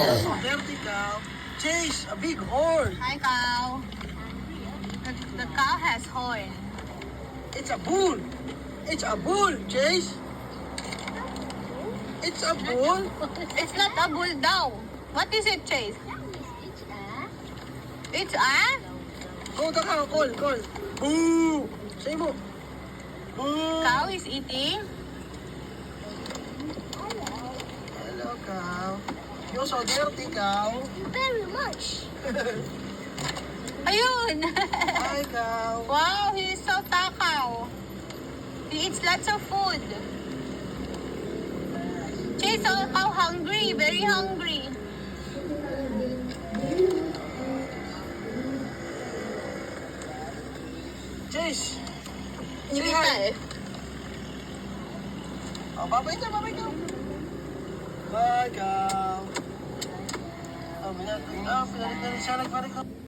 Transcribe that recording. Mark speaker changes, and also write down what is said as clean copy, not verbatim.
Speaker 1: So dirty cow. Chase, a big horn.
Speaker 2: Hi, cow. The cow has horn.
Speaker 1: It's a bull. It's a bull, Chase. It's a bull.
Speaker 2: It's not a bull daw. What is it, Chase? It's a?
Speaker 1: Go the cow, call. Boo. Say mo. Boo.
Speaker 2: Cow is eating.
Speaker 1: Hello, cow. You're so dirty, cow.
Speaker 3: Very much.
Speaker 2: Ayun!
Speaker 1: Hi, cow.
Speaker 2: Wow, he is so takaw. He eats lots of food. Chase, so cow hungry, very hungry.
Speaker 1: Chase.
Speaker 2: Hindi
Speaker 1: Say
Speaker 2: ka
Speaker 1: hi.
Speaker 2: eh.
Speaker 1: Oh, babay ka. Bye, cow. Oh, pinalit na siya. Nagbalik ko.